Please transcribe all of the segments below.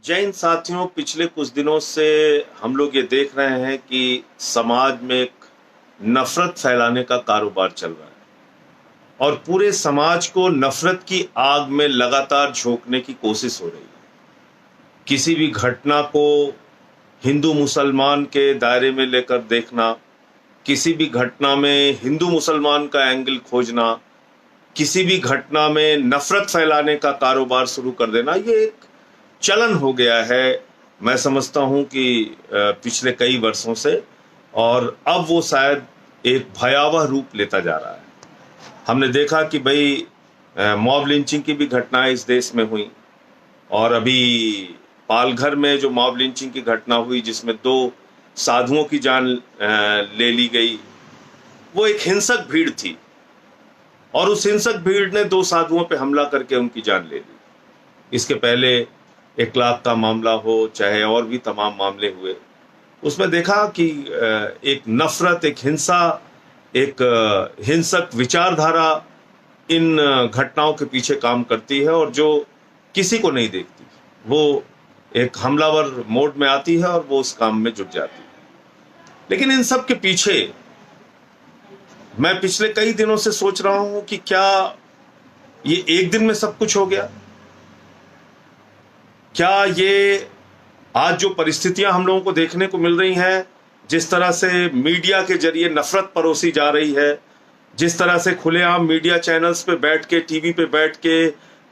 जैन साथियों, पिछले कुछ दिनों से हम लोग ये देख रहे हैं कि समाज में एक नफरत फैलाने का कारोबार चल रहा है और पूरे समाज को नफरत की आग में लगातार झोंकने की कोशिश हो रही है। किसी भी घटना को हिंदू मुसलमान के दायरे में लेकर देखना, किसी भी घटना में हिंदू मुसलमान का एंगल खोजना, किसी भी घटना में नफरत फैलाने का कारोबार शुरू कर देना, ये एक चलन हो गया है। मैं समझता हूं कि पिछले कई वर्षों से, और अब वो शायद एक भयावह रूप लेता जा रहा है। हमने देखा कि भाई मॉब लिंचिंग की भी घटनाएं इस देश में हुई, और अभी पालघर में जो मॉब लिंचिंग की घटना हुई जिसमें 2 साधुओं की जान ले ली गई, वो एक हिंसक भीड़ थी और उस हिंसक भीड़ ने 2 साधुओं पे हमला करके उनकी जान ले ली। इसके पहले 1 लाख का मामला हो, चाहे और भी तमाम मामले हुए, उसमें देखा कि एक नफरत, एक हिंसा, एक हिंसक विचारधारा इन घटनाओं के पीछे काम करती है और जो किसी को नहीं देखती, वो एक हमलावर मोड में आती है और वो उस काम में जुट जाती है। लेकिन इन सब के पीछे मैं पिछले कई दिनों से सोच रहा हूं कि क्या ये एक दिन में सब कुछ हो गया? क्या ये आज जो परिस्थितियां हम लोगों को देखने को मिल रही हैं, जिस तरह से मीडिया के जरिए नफरत परोसी जा रही है, जिस तरह से खुलेआम मीडिया चैनल्स पे बैठ के, टीवी पे बैठ के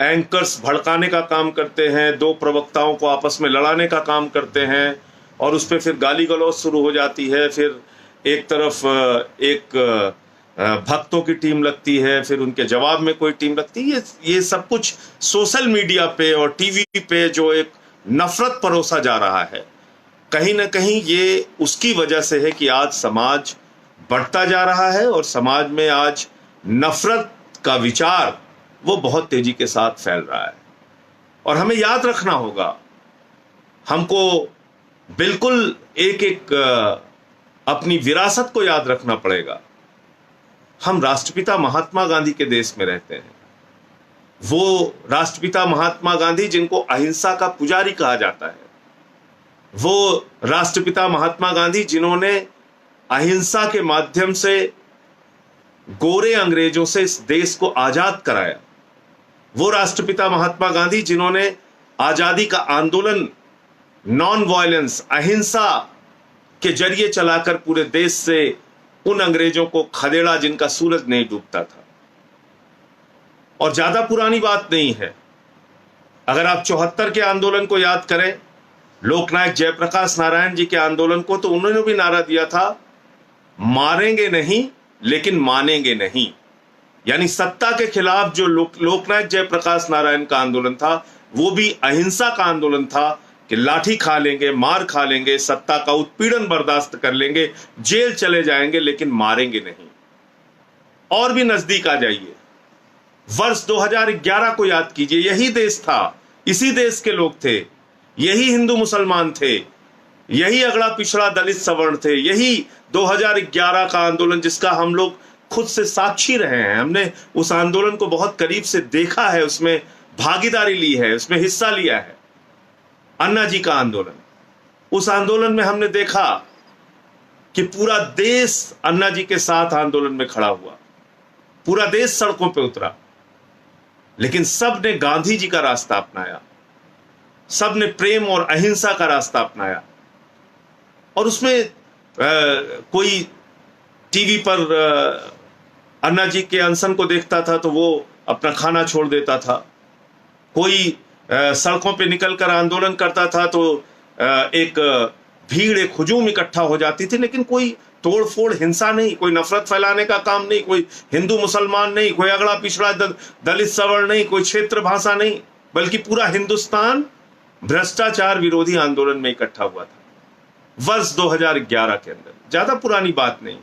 एंकर्स भड़काने का काम करते हैं, 2 प्रवक्ताओं को आपस में लड़ाने का काम करते हैं और उस पर फिर गाली गलौज शुरू हो जाती है, फिर एक तरफ एक भक्तों की टीम लगती है, फिर उनके जवाब में कोई टीम लगती है। ये सब कुछ सोशल मीडिया पे और टीवी पे जो एक नफरत परोसा जा रहा है, कहीं ना कहीं ये उसकी वजह से है कि आज समाज बढ़ता जा रहा है और समाज में आज नफरत का विचार वो बहुत तेजी के साथ फैल रहा है। और हमें याद रखना होगा, हमको बिल्कुल एक एक अपनी विरासत को याद रखना पड़ेगा। हम राष्ट्रपिता महात्मा गांधी के देश में रहते हैं। वो राष्ट्रपिता महात्मा गांधी जिनको अहिंसा का पुजारी कहा जाता है, वो राष्ट्रपिता महात्मा गांधी जिन्होंने अहिंसा के माध्यम से गोरे अंग्रेजों से इस देश को आजाद कराया, वो राष्ट्रपिता महात्मा गांधी जिन्होंने आजादी का आंदोलन नॉन वायलेंस, अहिंसा के जरिए चलाकर पूरे देश से उन अंग्रेजों को खदेड़ा जिनका सूरज नहीं डूबता था। और ज्यादा पुरानी बात नहीं है, अगर आप 74 के आंदोलन को याद करें, लोकनायक जयप्रकाश नारायण जी के आंदोलन को, तो उन्होंने भी नारा दिया था, मारेंगे नहीं लेकिन मानेंगे नहीं। यानी सत्ता के खिलाफ जो लोकनायक जयप्रकाश नारायण का आंदोलन था, वो भी अहिंसा का आंदोलन था कि लाठी खा लेंगे, मार खा लेंगे, सत्ता का उत्पीड़न बर्दाश्त कर लेंगे, जेल चले जाएंगे, लेकिन मारेंगे नहीं। और भी नजदीक आ जाइए, वर्ष 2011 को याद कीजिए, यही देश था, इसी देश के लोग थे, यही हिंदू मुसलमान थे, यही अगड़ा पिछड़ा दलित सवर्ण थे, यही 2011 का आंदोलन जिसका हम लोग खुद से साक्षी रहे हैं। हमने उस आंदोलन को बहुत करीब से देखा है, उसमें भागीदारी ली है, उसमें हिस्सा लिया है। अन्ना जी का आंदोलन, उस आंदोलन में हमने देखा कि पूरा देश अन्ना जी के साथ आंदोलन में खड़ा हुआ, पूरा देश सड़कों पे उतरा, लेकिन सब ने गांधी जी का रास्ता अपनाया, सब ने प्रेम और अहिंसा का रास्ता अपनाया। और उसमें कोई टीवी पर अन्ना जी के अनशन को देखता था तो वो अपना खाना छोड़ देता था, कोई सड़कों पे निकलकर आंदोलन करता था तो एक भीड़, एक हुजूम इकट्ठा हो जाती थी, लेकिन कोई तोड़फोड़, हिंसा नहीं, कोई नफरत फैलाने का काम नहीं, कोई हिंदू मुसलमान नहीं, कोई अगड़ा पिछड़ा दलित सवर्ण नहीं, कोई क्षेत्र भाषा नहीं, बल्कि पूरा हिंदुस्तान भ्रष्टाचार विरोधी आंदोलन में इकट्ठा हुआ था वर्ष 2011 के अंदर। ज्यादा पुरानी बात नहीं है।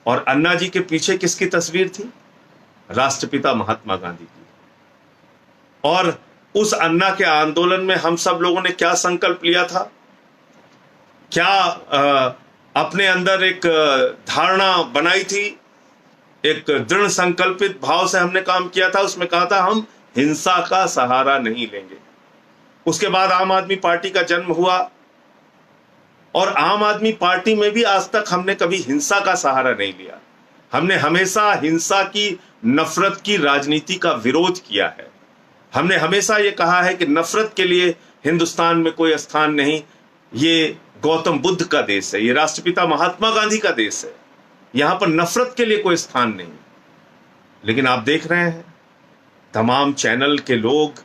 और अन्ना जी के पीछे किसकी तस्वीर थी? राष्ट्रपिता महात्मा गांधी की। और उस अन्ना के आंदोलन में हम सब लोगों ने क्या संकल्प लिया था? क्या अपने अंदर एक धारणा बनाई थी, एक दृढ़ संकल्पित भाव से हमने काम किया था। उसमें कहा था हम हिंसा का सहारा नहीं लेंगे, उसके बाद आम आदमी पार्टी का जन्म हुआ, और आम आदमी पार्टी में भी आज तक हमने कभी हिंसा का सहारा नहीं लिया। हमने हमेशा हिंसा की, नफरत की राजनीति का विरोध किया है। हमने हमेशा ये कहा है कि नफरत के लिए हिंदुस्तान में कोई स्थान नहीं। ये गौतम बुद्ध का देश है, ये राष्ट्रपिता महात्मा गांधी का देश है, यहां पर नफरत के लिए कोई स्थान नहीं। लेकिन आप देख रहे हैं तमाम चैनल के लोग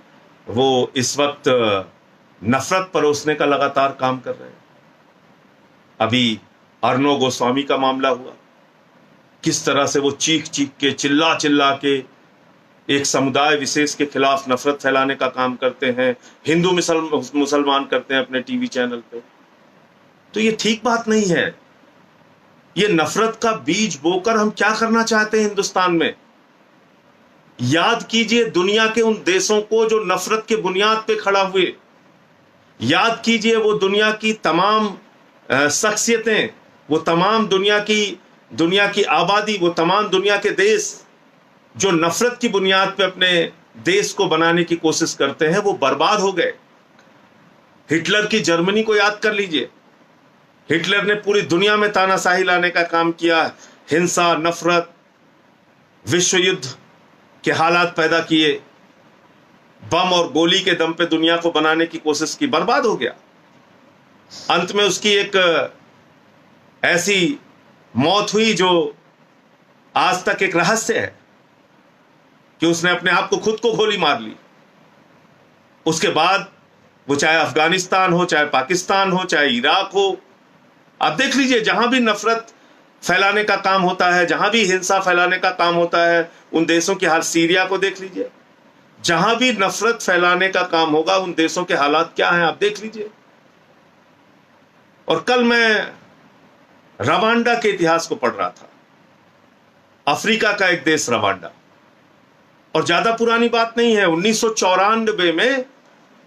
वो इस वक्त नफरत परोसने का लगातार काम कर रहे हैं। अभी अर्णव गोस्वामी का मामला हुआ, किस तरह से वो चीख चीख के, चिल्ला चिल्ला के एक समुदाय विशेष के खिलाफ नफरत फैलाने का काम करते हैं, हिंदू मुसलमान करते हैं अपने टीवी चैनल पे। तो ये ठीक बात नहीं है। ये नफरत का बीज बोकर हम क्या करना चाहते हैं हिंदुस्तान में? याद कीजिए दुनिया के उन देशों को जो नफरत के बुनियाद पे खड़ा हुए। याद कीजिए वो दुनिया की तमाम शख्सियतें, वो तमाम दुनिया की आबादी, वो तमाम दुनिया के देश जो नफरत की बुनियाद पे अपने देश को बनाने की कोशिश करते हैं, वो बर्बाद हो गए। हिटलर की जर्मनी को याद कर लीजिए। हिटलर ने पूरी दुनिया में तानाशाही लाने का काम किया, हिंसा, नफरत, विश्व युद्ध के हालात पैदा किए, बम और गोली के दम पे दुनिया को बनाने की कोशिश की, बर्बाद हो गया। अंत में उसकी एक ऐसी मौत हुई जो आज तक एक रहस्य है कि उसने अपने आप को, खुद को गोली मार ली। उसके बाद वो चाहे अफगानिस्तान हो, चाहे पाकिस्तान हो, चाहे इराक हो, आप देख लीजिए जहां भी नफरत फैलाने का काम होता है, जहां भी हिंसा फैलाने का काम होता है, उन देशों की हाल, सीरिया को देख लीजिए, जहां भी नफरत फैलाने का काम होगा उन देशों के हालात क्या हैं आप देख लीजिए। और कल मैं रवांडा के इतिहास को पढ़ रहा था, अफ्रीका का एक देश रवांडा, और ज्यादा पुरानी बात नहीं है, 1994 में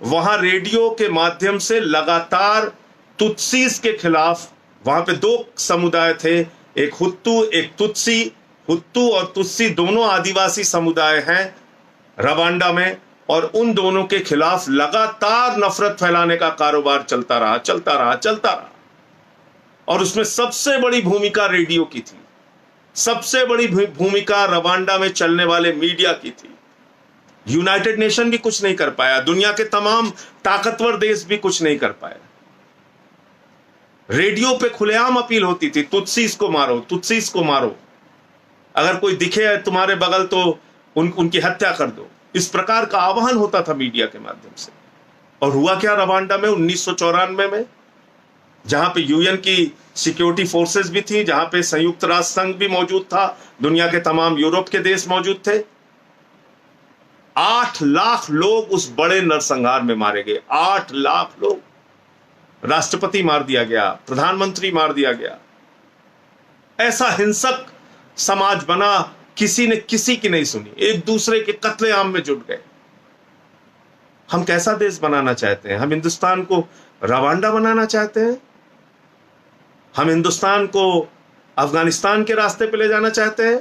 वहां रेडियो के माध्यम से लगातार तुत्सीस के खिलाफ, वहां पे दो समुदाय थे, एक हुत्तू एक तुत्सी, हुत्तू और तुत्सी दोनों आदिवासी समुदाय हैं रवांडा में, और उन दोनों के खिलाफ लगातार नफरत फैलाने का कारोबार चलता रहा। और उसमें सबसे बड़ी भूमिका रेडियो की थी, सबसे बड़ी भूमिका रवांडा में चलने वाले मीडिया की थी। यूनाइटेड नेशन भी कुछ नहीं कर पाया, दुनिया के तमाम ताकतवर देश भी कुछ नहीं कर पाए। रेडियो पे खुलेआम अपील होती थी, तुत्सीस को मारो, तुत्सीस को मारो, अगर कोई दिखे तुम्हारे बगल तो उनकी हत्या कर दो। इस प्रकार का आह्वान होता था मीडिया के माध्यम से। और हुआ क्या रवांडा में 1994 में, जहां पे यूएन की सिक्योरिटी फोर्सेस भी थी, जहां पे संयुक्त राष्ट्र संघ भी मौजूद था, दुनिया के तमाम यूरोप के देश मौजूद थे। 8 लाख लोग उस बड़े नरसंहार में मारे गए, 8 लाख लोग। राष्ट्रपति मार दिया गया, प्रधानमंत्री मार दिया गया। ऐसा हिंसक समाज बना, किसी ने किसी की नहीं सुनी, एक दूसरे के कत्लेआम में जुट गए। हम कैसा देश बनाना चाहते हैं? हम हिंदुस्तान को रवांडा बनाना चाहते हैं? हम हिंदुस्तान को अफगानिस्तान के रास्ते पे ले जाना चाहते हैं?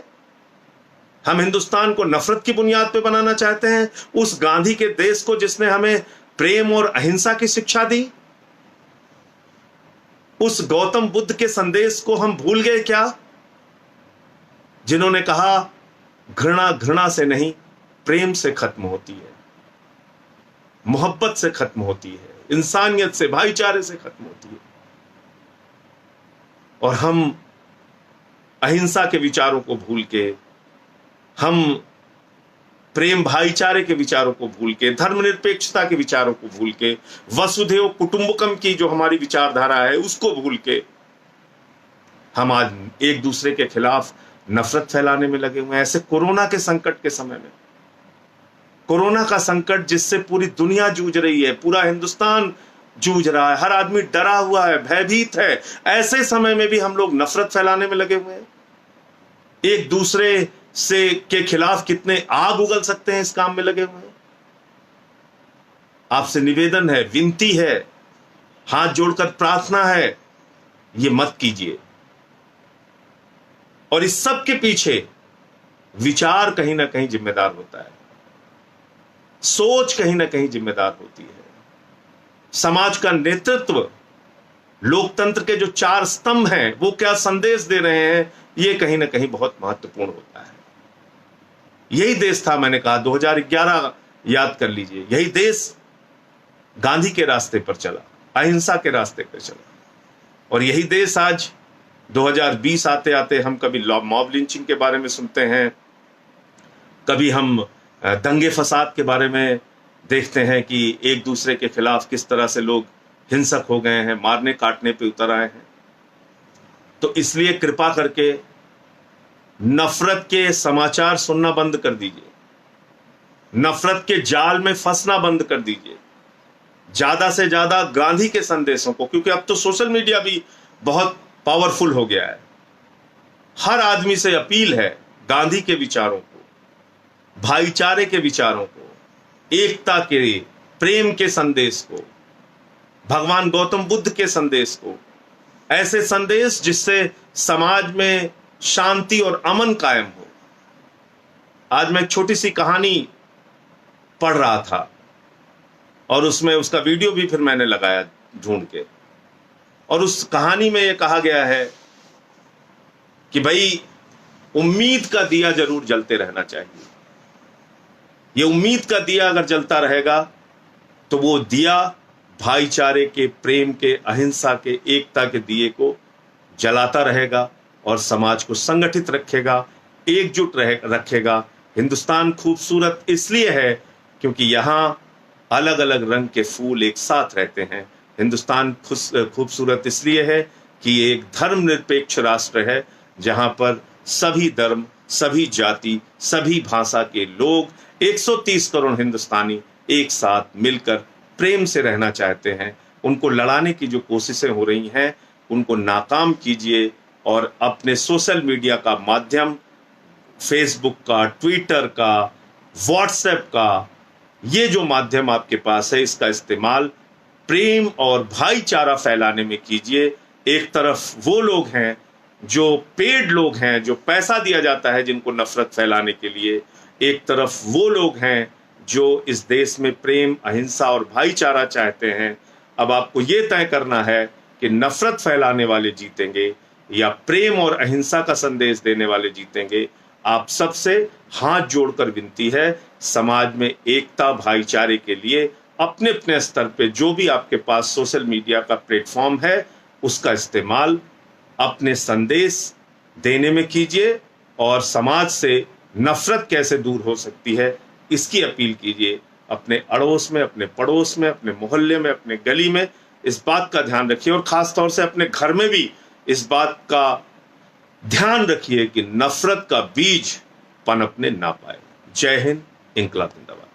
हम हिंदुस्तान को नफरत की बुनियाद पे बनाना चाहते हैं? उस गांधी के देश को जिसने हमें प्रेम और अहिंसा की शिक्षा दी, उस गौतम बुद्ध के संदेश को हम भूल गए क्या, जिन्होंने कहा घृणा घृणा से नहीं, प्रेम से खत्म होती है, मोहब्बत से खत्म होती है, इंसानियत से, भाईचारे से खत्म होती है। और हम अहिंसा के विचारों को भूल के, हम प्रेम भाईचारे के विचारों को भूल के, धर्मनिरपेक्षता के विचारों को भूल के, वसुधैव कुटुंबकम की जो हमारी विचारधारा है उसको भूल के हम आज एक दूसरे के खिलाफ नफरत फैलाने में लगे हुए हैं। ऐसे कोरोना के संकट के समय में, कोरोना का संकट जिससे पूरी दुनिया जूझ रही है, पूरा हिंदुस्तान जूझ रहा है, हर आदमी डरा हुआ है, भयभीत है, ऐसे समय में भी हम लोग नफरत फैलाने में लगे हुए हैं। एक दूसरे से के खिलाफ कितने आग उगल सकते हैं इस काम में लगे हुए हैं। आपसे निवेदन है, विनती है, हाथ जोड़कर प्रार्थना है, ये मत कीजिए। और इस सब के पीछे विचार कहीं ना कहीं जिम्मेदार होता है, सोच कहीं ना कहीं जिम्मेदार होती है। समाज का नेतृत्व, लोकतंत्र के जो 4 स्तंभ हैं, वो क्या संदेश दे रहे हैं, ये कहीं ना कहीं बहुत महत्वपूर्ण होता है। यही देश था, मैंने कहा 2011 याद कर लीजिए, यही देश गांधी के रास्ते पर चला, अहिंसा के रास्ते पर चला, और यही देश आज 2020 आते आते हम कभी मॉब लिंचिंग के बारे में सुनते हैं, कभी हम दंगे फसाद के बारे में देखते हैं कि एक दूसरे के खिलाफ किस तरह से लोग हिंसक हो गए हैं, मारने काटने पे उतर आए हैं। तो इसलिए कृपा करके नफरत के समाचार सुनना बंद कर दीजिए, नफरत के जाल में फंसना बंद कर दीजिए, ज्यादा से ज्यादा गांधी के संदेशों को, क्योंकि अब तो सोशल मीडिया भी बहुत पावरफुल हो गया है। हर आदमी से अपील है गांधी के विचारों को, भाईचारे के विचारों को, एकता के, प्रेम के संदेश को, भगवान गौतम बुद्ध के संदेश को, ऐसे संदेश जिससे समाज में शांति और अमन कायम हो। आज मैं एक छोटी सी कहानी पढ़ रहा था और उसमें उसका वीडियो भी फिर मैंने लगाया ढूंढ के, और उस कहानी में यह कहा गया है कि भाई उम्मीद का दिया जरूर जलते रहना चाहिए। ये उम्मीद का दिया अगर जलता रहेगा तो वो दिया भाईचारे के, प्रेम के, अहिंसा के, एकता के दिए को जलाता रहेगा और समाज को संगठित रखेगा, एकजुट रखेगा। हिंदुस्तान खूबसूरत इसलिए है क्योंकि यहाँ अलग अलग रंग के फूल एक साथ रहते हैं। हिंदुस्तान खूबसूरत इसलिए है कि ये एक धर्मनिरपेक्ष राष्ट्र है जहाँ पर सभी धर्म, सभी जाति, सभी भाषा के लोग 130 करोड़ हिंदुस्तानी एक साथ मिलकर प्रेम से रहना चाहते हैं। उनको लड़ाने की जो कोशिशें हो रही हैं उनको नाकाम कीजिए और अपने सोशल मीडिया का माध्यम, फेसबुक का, ट्विटर का, व्हाट्सएप का, ये जो माध्यम आपके पास है इसका इस्तेमाल प्रेम और भाईचारा फैलाने में कीजिए। एक तरफ वो लोग हैं जो पेड लोग हैं, जो पैसा दिया जाता है जिनको नफरत फैलाने के लिए, एक तरफ वो लोग हैं जो इस देश में प्रेम, अहिंसा और भाईचारा चाहते हैं। अब आपको ये तय करना है कि नफरत फैलाने वाले जीतेंगे या प्रेम और अहिंसा का संदेश देने वाले जीतेंगे। आप सबसे हाथ जोड़कर विनती है, समाज में एकता, भाईचारे के लिए अपने अपने स्तर पे जो भी आपके पास सोशल मीडिया का प्लेटफॉर्म है उसका इस्तेमाल अपने संदेश देने में कीजिए और समाज से नफरत कैसे दूर हो सकती है इसकी अपील कीजिए। अपने अड़ोस में, अपने पड़ोस में, अपने मोहल्ले में, अपने गली में इस बात का ध्यान रखिए और खास तौर से अपने घर में भी इस बात का ध्यान रखिए कि नफरत का बीज पनपने ना पाए। जय हिंद, इंकलाब जिंदाबाद।